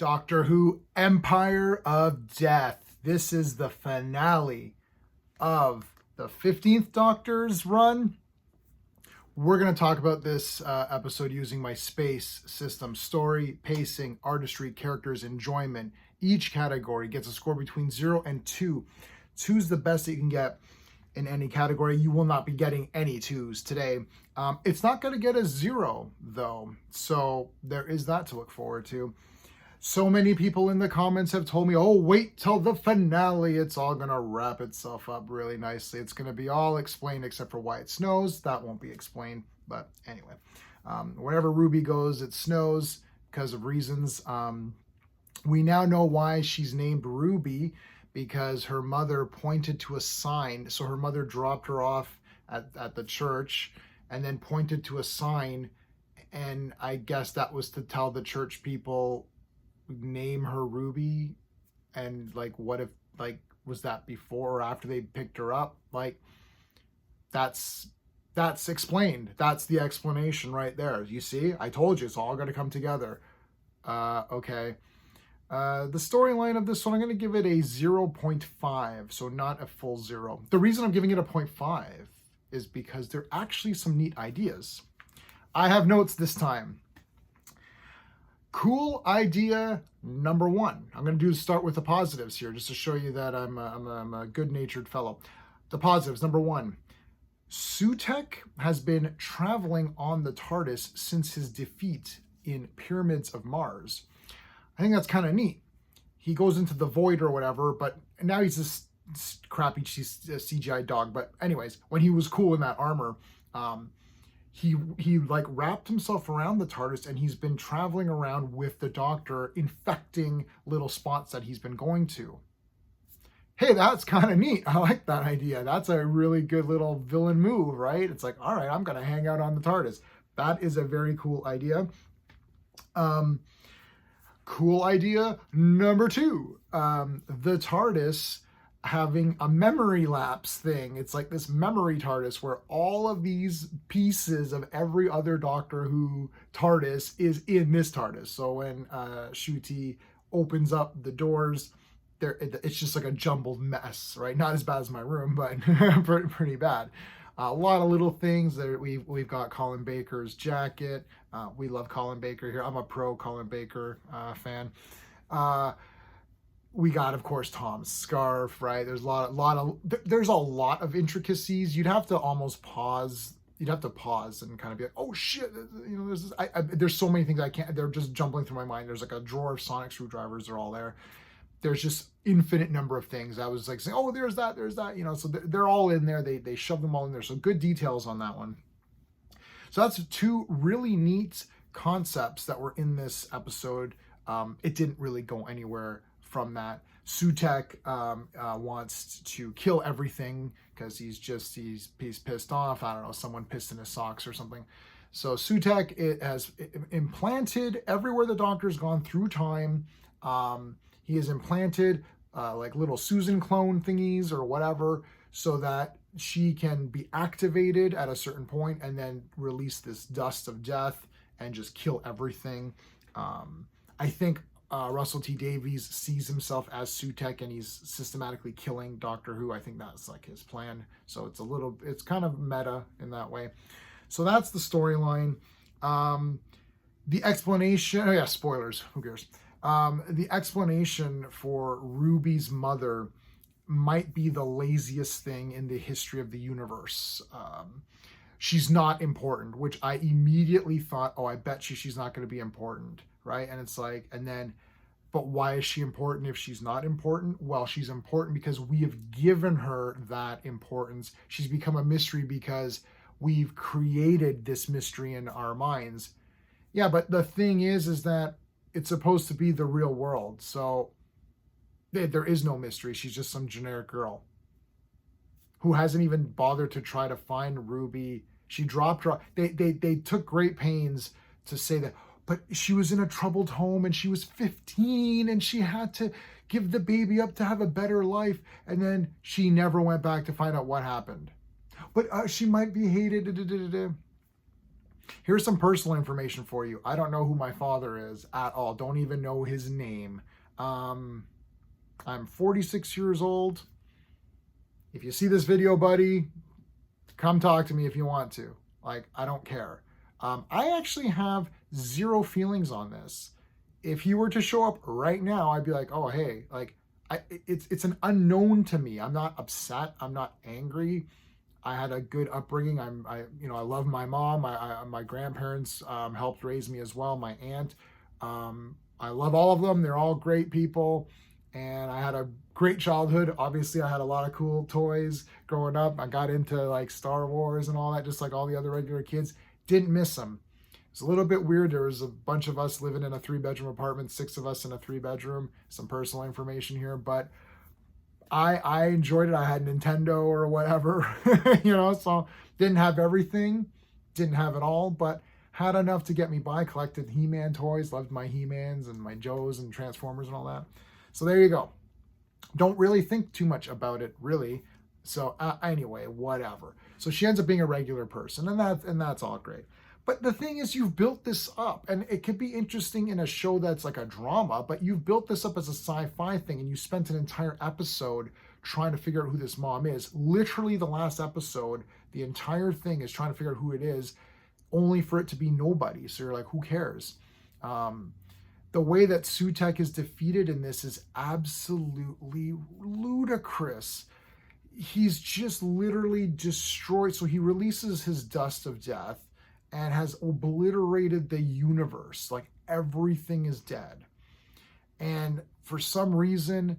Doctor Who Empire of Death. This is the finale of the 15th Doctor's run. We're going to talk about this episode using my space system: story, pacing, artistry, characters, enjoyment. Each category gets a score between 0 and 2. 2 is the best that you can get in any category. You will not be getting any 2s today. It's not going to get a 0 though, so there is that to look forward to. So many people in the comments have told me, oh, wait till the finale. It's all going to wrap itself up really nicely. It's going to be all explained except for why it snows. That won't be explained. But anyway, wherever Ruby goes, it snows because of reasons. We now know why she's named Ruby, because her mother pointed to a sign. So her mother dropped her off at the church and then pointed to a sign. And I guess that was to tell the church people, name her Ruby. And like, what if, like, was that before or after they picked her up? Like, that's explained. That's the explanation right there. You see, I told you, it's all going to come together. Okay. The storyline of this one, I'm going to give it a 0.5, so not a full 0. The reason I'm giving it a 0.5 is because there are actually some neat ideas. I have notes this time. Cool idea number 1. I'm going to start with the positives here, just to show you that I'm a good-natured fellow. The positives, number 1. Sutekh has been traveling on the Tardis since his defeat in Pyramids of Mars. I think that's kind of neat. He goes into the void or whatever, but now he's this crappy CGI dog. But anyways, when he was cool in that armor, he like wrapped himself around the TARDIS, and he's been traveling around with the Doctor, infecting little spots that he's been going to. Hey, that's kind of neat. I like that idea. That's a really good little villain move, right? It's like, all right, I'm going to hang out on the TARDIS. That is a very cool idea. Cool idea number 2, the TARDIS having a memory lapse thing. It's like this memory TARDIS where all of these pieces of every other Doctor Who TARDIS is in this TARDIS. So when Ncuti opens up the doors, it's just like a jumbled mess, right? Not as bad as my room, but pretty bad. A lot of little things that we've got Colin Baker's jacket. We love Colin Baker here. I'm a pro Colin Baker fan. We got, of course, Tom's scarf, right? There's there's a lot of intricacies. You'd have to almost pause. You'd have to pause and kind of be like, oh shit, you know, there's so many things I can't. They're just jumbling through my mind. There's like a drawer of sonic screwdrivers. They're all there. There's just infinite number of things. I was like saying, oh, there's that, you know, so they're all in there. They shove them all in there. So good details on that one. So that's 2 really neat concepts that were in this episode. It didn't really go anywhere from that. Sutekh wants to kill everything because he's pissed off. I don't know, someone pissed in his socks or something. So Sutekh has implanted everywhere the Doctor's gone through time. He has implanted like little Susan clone thingies or whatever, so that she can be activated at a certain point and then release this dust of death and just kill everything. I think Russell T Davies sees himself as Sutekh, and he's systematically killing Doctor Who. I think that's like his plan. So it's kind of meta in that way. So that's the storyline. The explanation, oh yeah, spoilers, who cares? The explanation for Ruby's mother might be the laziest thing in the history of the universe. She's not important, which I immediately thought, oh, I bet she's not going to be important, right? And it's like, but why is she important if she's not important? Well, she's important because we have given her that importance. She's become a mystery because we've created this mystery in our minds. Yeah, but the thing is that it's supposed to be the real world. So there is no mystery. She's just some generic girl who hasn't even bothered to try to find Ruby. She dropped her. They took great pains to say that, but she was in a troubled home and she was 15 and she had to give the baby up to have a better life. And then she never went back to find out what happened. But she might be hated. Here's some personal information for you. I don't know who my father is at all. Don't even know his name. I'm 46 years old. If you see this video, buddy, come talk to me if you want to. Like, I don't care. I actually have zero feelings on this. If he were to show up right now, I'd be like, oh, hey, like, it's an unknown to me. I'm not upset. I'm not angry. I had a good upbringing. I love my mom. My grandparents helped raise me as well. My aunt. I love all of them. They're all great people. And I had a great childhood. Obviously, I had a lot of cool toys growing up. I got into like Star Wars and all that, just like all the other regular kids. Didn't miss them. It's a little bit weird. There was a bunch of us living in a 3-bedroom apartment, 6 of us in a 3-bedroom. Some personal information here, but I enjoyed it. I had Nintendo or whatever, so didn't have everything, didn't have it all, but had enough to get me by. Collected He-Man toys, loved my He-Mans and my Joes and Transformers and all that. So there you go. Don't really think too much about it, really. So anyway, whatever. So she ends up being a regular person, and that's all great. But the thing is, you've built this up, and it could be interesting in a show that's like a drama, but you've built this up as a sci-fi thing, and you spent an entire episode trying to figure out who this mom is. Literally the last episode, the entire thing is trying to figure out who it is, only for it to be nobody. So you're like, who cares? The way that Sutekh is defeated in this is absolutely ludicrous. He's just literally destroyed. So he releases his dust of death and has obliterated the universe. Like, everything is dead. And for some reason,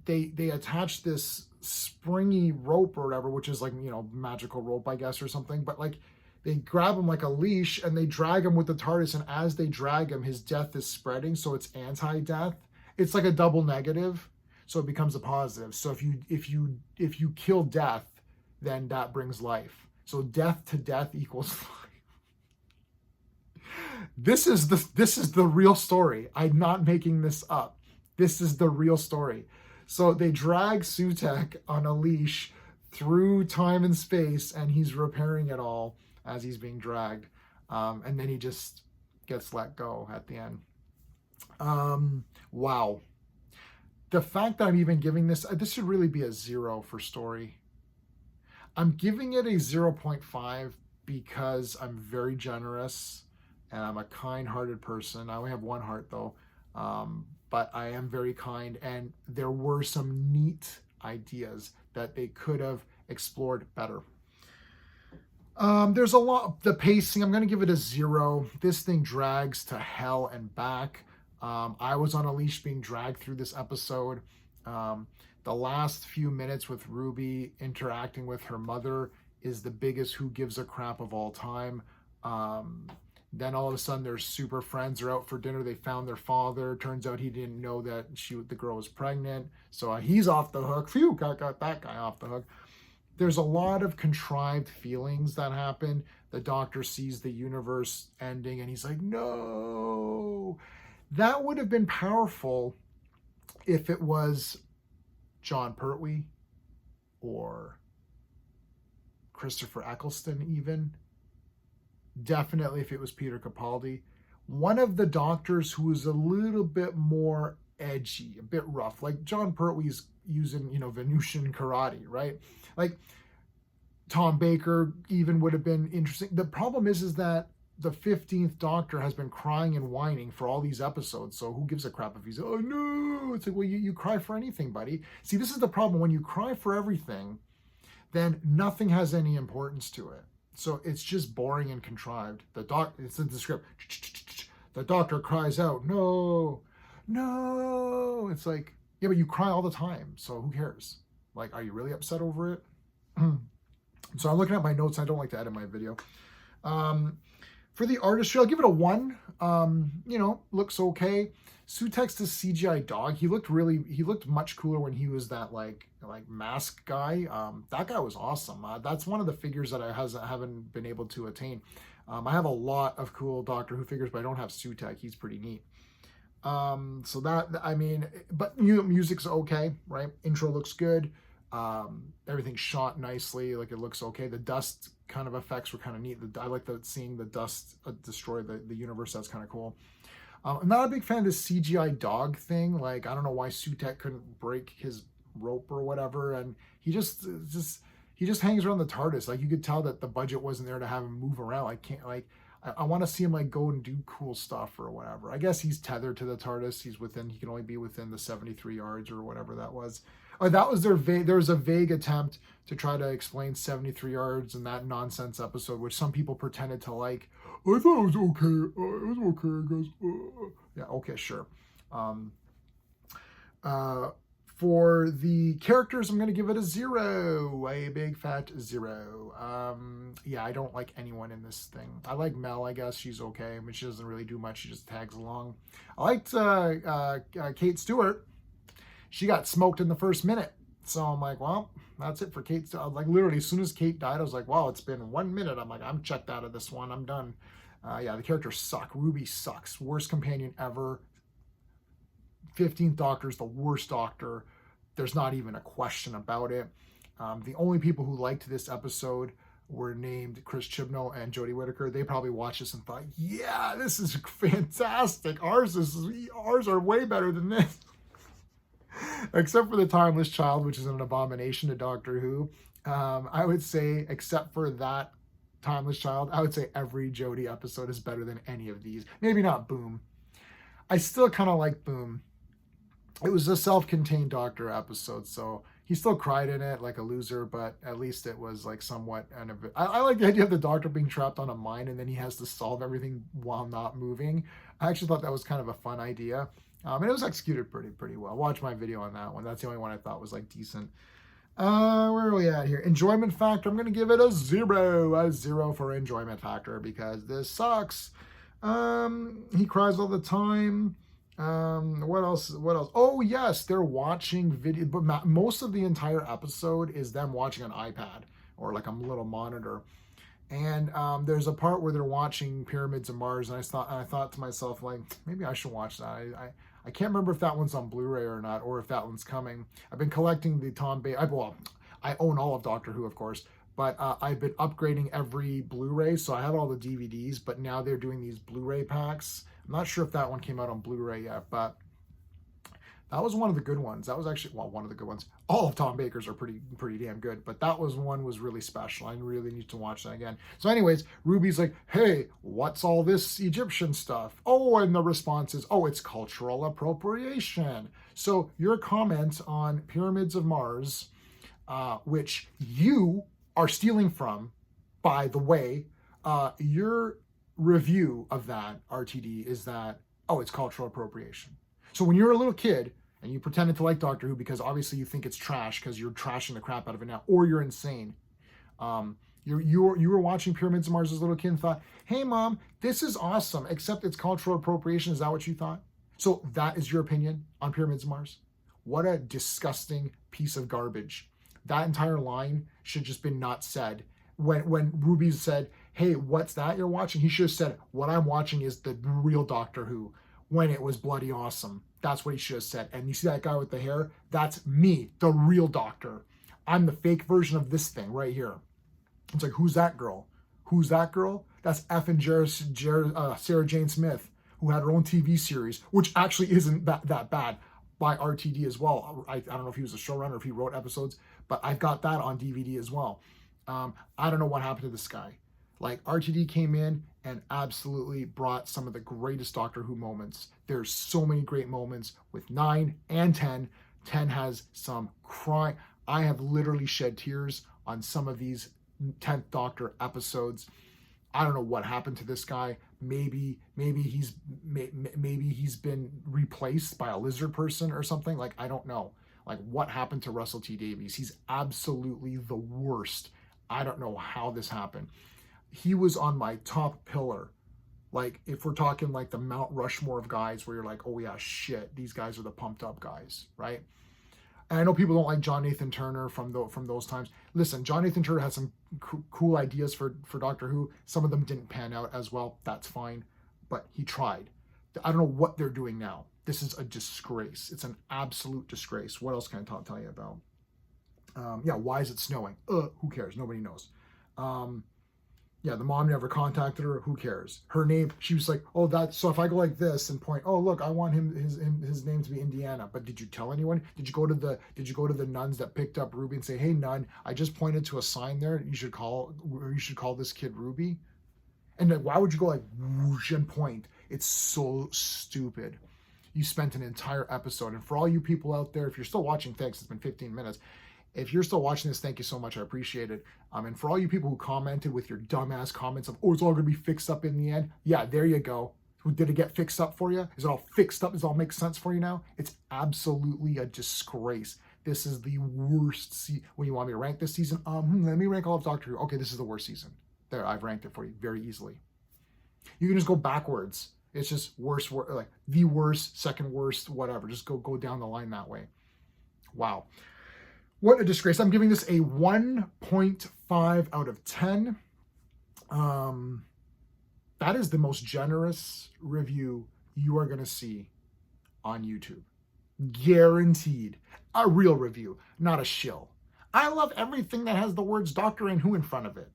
they attach this springy rope or whatever, which is like, magical rope, I guess, or something. But like, they grab him like a leash and they drag him with the TARDIS. And as they drag him, his death is spreading. So it's anti-death. It's like a double negative. So it becomes a positive. So if you kill death, then that brings life. So death to death equals life. This is the real story. I'm not making this up. This is the real story. So they drag Sutekh on a leash through time and space, and he's repairing it all as he's being dragged. And then he just gets let go at the end. Wow. The fact that I'm even giving this should really be a 0 for story. I'm giving it a 0.5 because I'm very generous and I'm a kind-hearted person. I only have one heart though, but I am very kind, and there were some neat ideas that they could have explored better. There's a lot. The pacing, I'm going to give it a 0. This thing drags to hell and back. I was on a leash being dragged through this episode. The last few minutes with Ruby interacting with her mother is the biggest who gives a crap of all time. Then all of a sudden their super friends are out for dinner. They found their father. Turns out he didn't know that the girl was pregnant. So he's off the hook. Phew, got that guy off the hook. There's a lot of contrived feelings that happen. The Doctor sees the universe ending and he's like, no. That would have been powerful if it was John Pertwee or Christopher Eccleston even. Definitely if it was Peter Capaldi. One of the Doctors who is a little bit more edgy, a bit rough. Like John Pertwee's using, Venusian karate, right? Like Tom Baker even would have been interesting. The problem is that the 15th Doctor has been crying and whining for all these episodes. So who gives a crap if he's, oh no, it's like, well, you cry for anything, buddy. See, this is the problem. When you cry for everything, then nothing has any importance to it. So it's just boring and contrived. It's in the script. The Doctor cries out, no, no. It's like, yeah, but you cry all the time. So who cares? Like, are you really upset over it? So I'm looking at my notes. I don't like to edit my video. For the artistry, I'll give it a 1. Looks okay. Sutek's the CGI dog. He looked much cooler when he was that like mask guy. That guy was awesome. That's one of the figures that I haven't been able to attain. I have a lot of cool Doctor Who figures, but I don't have Sutekh. He's pretty neat. So that, but music's okay, right? Intro looks good. Everything's shot nicely. Like, it looks okay. The dust kind of effects were kind of neat. I like seeing the dust destroy the universe. That's kind of cool. I'm not a big fan of this CGI dog thing. Like, I don't know why Sutek couldn't break his rope or whatever, and he just hangs around the TARDIS. Like, you could tell that the budget wasn't there to have him move around. I want to see him like go and do cool stuff or whatever. I guess he's tethered to the TARDIS. He can only be within the 73 yards or whatever that was. That was there was a vague attempt to try to explain 73 yards in that nonsense episode, which some people pretended to like. I thought it was okay. It was okay, I guess. Yeah, okay, sure. For the characters, I'm going to give it a 0, a big fat 0. Yeah, I don't like anyone in this thing. I like Mel, I guess. She's okay. I mean, she doesn't really do much. She just tags along. I liked Kate Stewart. She got smoked in the first minute. So I'm like, well, that's it for Kate. Like, literally, as soon as Kate died, I was like, wow, it's been 1 minute. I'm like, I'm checked out of this one. I'm done. Yeah, the characters suck. Ruby sucks. Worst companion ever. 15th Doctor's the worst Doctor. There's not even a question about it. The only people who liked this episode were named Chris Chibnall and Jodie Whittaker. They probably watched this and thought, yeah, this is fantastic. Ours are way better than this. Except for the Timeless Child, which is an abomination to Doctor Who. I would say, except for that Timeless Child, I would say every Jodie episode is better than any of these. Maybe not Boom. I still kind of like Boom. It was a self-contained Doctor episode, so he still cried in it like a loser, but at least it was like somewhat. I like the idea of the Doctor being trapped on a mine and then he has to solve everything while not moving. I actually thought that was kind of a fun idea, and it was executed pretty well. Watch my video on that one. That's the only one I thought was like decent. Where are we at here? Enjoyment factor. I'm gonna give it a 0 for enjoyment factor because this sucks. He cries all the time. What else? Oh yes, they're watching video, but most of the entire episode is them watching an iPad or like a little monitor. And there's a part where they're watching Pyramids of Mars, and I thought to myself, like, maybe I should watch that. I can't remember if that one's on Blu-ray or not, or if that one's coming. I've been collecting the Tom Baker. I own all of Doctor Who, of course, but I've been upgrading every Blu-ray, so I have all the DVDs. But now they're doing these Blu-ray packs. I'm not sure if that one came out on Blu-ray yet, but that was one of the good ones. That was actually, well, one of the good ones. All of Tom Baker's are pretty damn good, but that was really special. I really need to watch that again. So anyways, Ruby's like, hey, what's all this Egyptian stuff? Oh, and the response is, oh, it's cultural appropriation. So your comment on Pyramids of Mars, which you are stealing from, by the way, your review of that, RTD, is that, oh, it's cultural appropriation. So when you're a little kid and you pretended to like Doctor Who because obviously you think it's trash because you're trashing the crap out of it now, or you're insane. You were watching Pyramids of Mars as a little kid and thought, hey mom, this is awesome, except it's cultural appropriation. Is that what you thought? So that is your opinion on Pyramids of Mars? What a disgusting piece of garbage. That entire line should just been not said. When Ruby said, hey, what's that you're watching? He should have said, what I'm watching is the real Doctor Who, when it was bloody awesome. That's what he should have said. And you see that guy with the hair? That's me, the real Doctor. I'm the fake version of this thing right here. It's like, who's that girl? Who's that girl? That's effing Sarah Jane Smith, who had her own TV series, which actually isn't that bad, by RTD as well. I don't know if he was a showrunner, if he wrote episodes, but I've got that on DVD as well. I don't know what happened to this guy. Like, RTD came in and absolutely brought some of the greatest Doctor Who moments. There's so many great moments with 9 and 10. 10 has some crying. I have literally shed tears on some of these 10th Doctor episodes. I don't know what happened to this guy. Maybe he's been replaced by a lizard person or something. Like, I don't know. Like, what happened to Russell T Davies? He's absolutely the worst. I don't know how this happened. He was on my top pillar. Like, if we're talking like the Mount Rushmore of guys where you're like, oh yeah, shit, these guys are the pumped up guys, right? And I know people don't like John Nathan Turner from those times. Listen, John Nathan Turner had some cool ideas for Doctor Who. Some of them didn't pan out as well. That's fine. But he tried. I don't know what they're doing now. This is a disgrace. It's an absolute disgrace. What else can I tell you about? Yeah, why is it snowing? Who cares? Nobody knows. Yeah, the mom never contacted her. Who cares? Her name, she was like, oh, that's, so if I go like this and point, oh, look, I want his name to be Indiana. But did you tell anyone? Did you go to the nuns that picked up Ruby and say, hey, nun, I just pointed to a sign there. You should call this kid Ruby. And then why would you go like whoosh and point? It's so stupid. You spent an entire episode. And for all you people out there, if you're still watching, thanks. It's been 15 minutes. If you're still watching this, thank you so much. I appreciate it. And for all you people who commented with your dumbass comments of, oh, it's all going to be fixed up in the end. Yeah, there you go. Did it get fixed up for you? Is it all fixed up? Does it all make sense for you now? It's absolutely a disgrace. This is the worst when you want me to rank this season, let me rank all of Doctor Who. Okay, this is the worst season. There, I've ranked it for you very easily. You can just go backwards. It's just worse, like the worst, second worst, whatever. Just go down the line that way. Wow. What a disgrace. I'm giving this a 1.5 out of 10. That is the most generous review you are going to see on YouTube. Guaranteed. A real review, not a shill. I love everything that has the words Doctor and Who in front of it.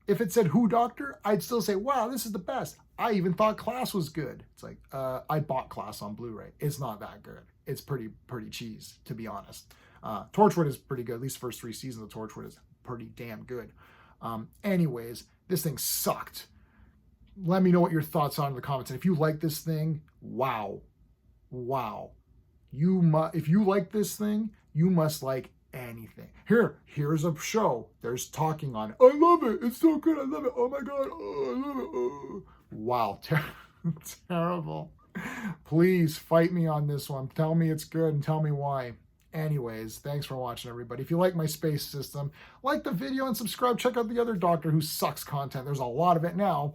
If it said Who Doctor, I'd still say, wow, this is the best. I even thought Class was good. It's like, I bought Class on Blu-ray. It's not that good. It's pretty cheese, to be honest. Torchwood is pretty good. At least the first 3 seasons of Torchwood is pretty damn good. Anyways, this thing sucked. Let me know what your thoughts are in the comments. And if you like this thing, wow. If you like this thing, you must like anything. Here's a show. There's talking on it. I love it. It's so good. I love it. Oh my God. Oh, I love it. Oh. Wow. Terrible. Please fight me on this one. Tell me it's good and tell me why. Anyways, thanks for watching, everybody. If you like my space system, like the video and subscribe. Check out the other Doctor Who sucks content. There's a lot of it now.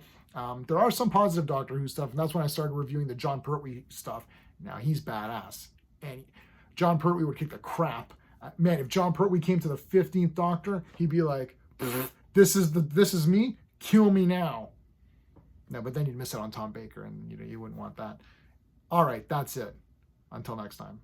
There are some positive Doctor Who stuff, and that's when I started reviewing the John Pertwee stuff. Now, he's badass. And John Pertwee would kick the crap. Man, if John Pertwee came to the 15th Doctor, he'd be like, this is me, kill me now. No, but then you'd miss out on Tom Baker, and you wouldn't want that. All right, that's it. Until next time.